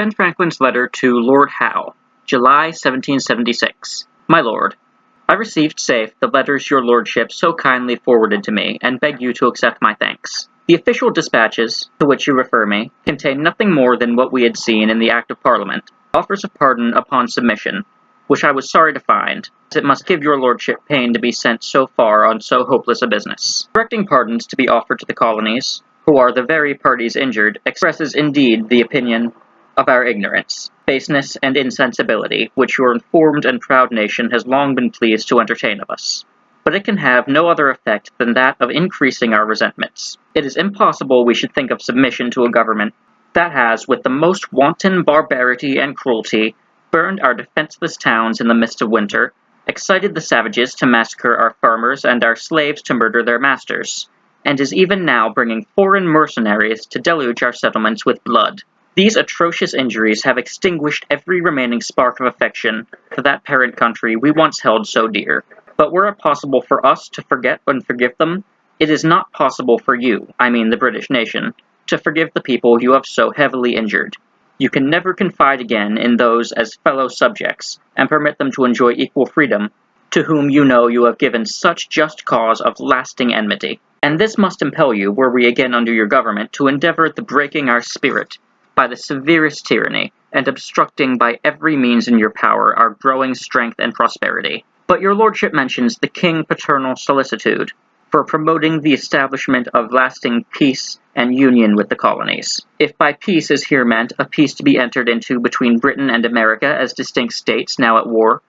Ben Franklin's letter to Lord Howe, July 1776. My Lord, I received safe the letters your lordship so kindly forwarded to me, and beg you to accept my thanks. The official dispatches, to which you refer me, contain nothing more than what we had seen in the Act of Parliament, offers of pardon upon submission, which I was sorry to find, as it must give your lordship pain to be sent so far on so hopeless a business. Directing pardons to be offered to the colonies, who are the very parties injured, expresses indeed the opinion of our ignorance, baseness, and insensibility, which your informed and proud nation has long been pleased to entertain of us. But it can have no other effect than that of increasing our resentments. It is impossible we should think of submission to a government that has, with the most wanton barbarity and cruelty, burned our defenseless towns in the midst of winter, excited the savages to massacre our farmers and our slaves to murder their masters, and is even now bringing foreign mercenaries to deluge our settlements with blood. These atrocious injuries have extinguished every remaining spark of affection for that parent country we once held so dear. But were it possible for us to forget and forgive them, it is not possible for you, I mean the British nation, to forgive the people you have so heavily injured. You can never confide again in those as fellow subjects, and permit them to enjoy equal freedom, to whom you know you have given such just cause of lasting enmity. And this must impel you, were we again under your government, to endeavor the breaking our spirit by the severest tyranny, and obstructing by every means in your power our growing strength and prosperity. But your lordship mentions the king paternal solicitude for promoting the establishment of lasting peace and union with the colonies. If by peace is here meant a peace to be entered into between Britain and America as distinct states now at war,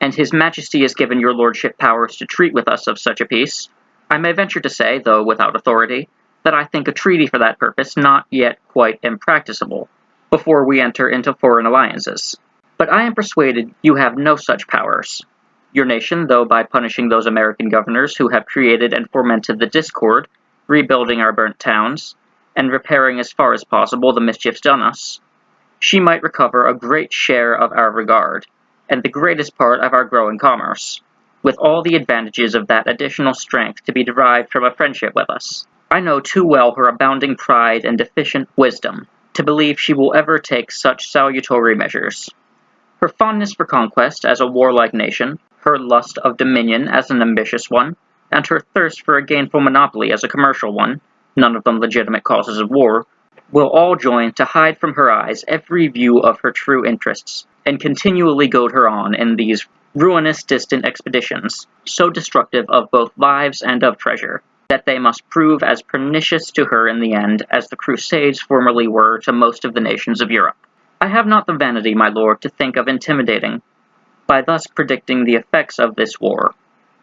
and his majesty has given your lordship powers to treat with us of such a peace, I may venture to say, though without authority, that I think a treaty for that purpose not yet quite impracticable, before we enter into foreign alliances. But I am persuaded you have no such powers. Your nation, though by punishing those American governors who have created and fomented the discord, rebuilding our burnt towns, and repairing as far as possible the mischiefs done us, she might recover a great share of our regard, and the greatest part of our growing commerce, with all the advantages of that additional strength to be derived from a friendship with us. I know too well her abounding pride and deficient wisdom to believe she will ever take such salutary measures. Her fondness for conquest as a warlike nation, her lust of dominion as an ambitious one, and her thirst for a gainful monopoly as a commercial one, none of them legitimate causes of war, will all join to hide from her eyes every view of her true interests, and continually goad her on in these ruinous distant expeditions, so destructive of both lives and of treasure, that they must prove as pernicious to her in the end as the Crusades formerly were to most of the nations of Europe. I have not the vanity, my lord, to think of intimidating, by thus predicting the effects of this war,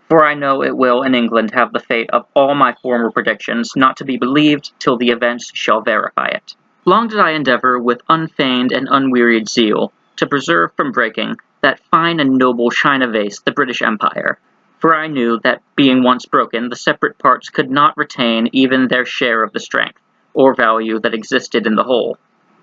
for I know it will in England have the fate of all my former predictions, not to be believed till the events shall verify it. Long did I endeavor with unfeigned and unwearied zeal to preserve from breaking that fine and noble China vase, the British Empire, for I knew that, being once broken, the separate parts could not retain even their share of the strength, or value that existed in the whole,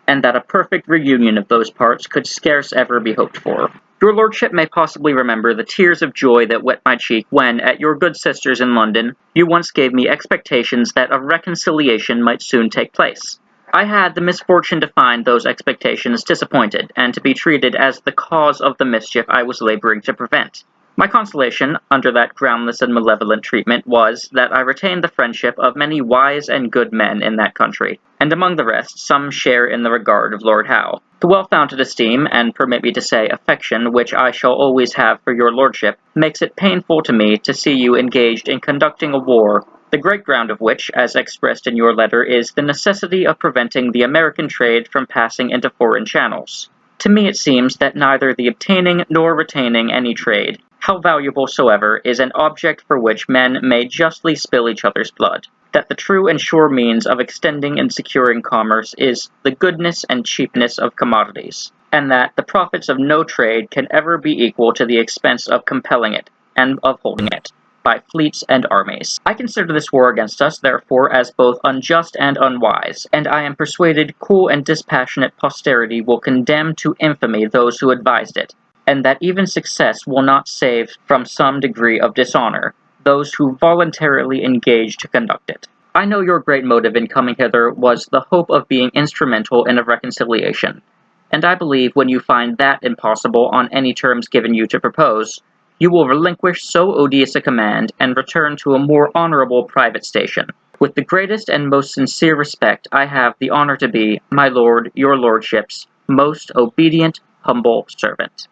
and that a perfect reunion of those parts could scarce ever be hoped for. Your lordship may possibly remember the tears of joy that wet my cheek when, at your good sister's in London, you once gave me expectations that a reconciliation might soon take place. I had the misfortune to find those expectations disappointed, and to be treated as the cause of the mischief I was laboring to prevent. My consolation, under that groundless and malevolent treatment, was, that I retained the friendship of many wise and good men in that country, and among the rest, some share in the regard of Lord Howe. The well-founded esteem, and permit me to say affection, which I shall always have for your lordship, makes it painful to me to see you engaged in conducting a war, the great ground of which, as expressed in your letter, is the necessity of preventing the American trade from passing into foreign channels. To me it seems that neither the obtaining nor retaining any trade, how valuable soever, is an object for which men may justly spill each other's blood, that the true and sure means of extending and securing commerce is the goodness and cheapness of commodities, and that the profits of no trade can ever be equal to the expense of compelling it, and of holding it, by fleets and armies. I consider this war against us, therefore, as both unjust and unwise, and I am persuaded cool and dispassionate posterity will condemn to infamy those who advised it, and that even success will not save from some degree of dishonor those who voluntarily engaged to conduct it. I know your great motive in coming hither was the hope of being instrumental in a reconciliation, and I believe when you find that impossible on any terms given you to propose, you will relinquish so odious a command, and return to a more honorable private station. With the greatest and most sincere respect, I have the honor to be, my lord, your lordship's most obedient, humble servant.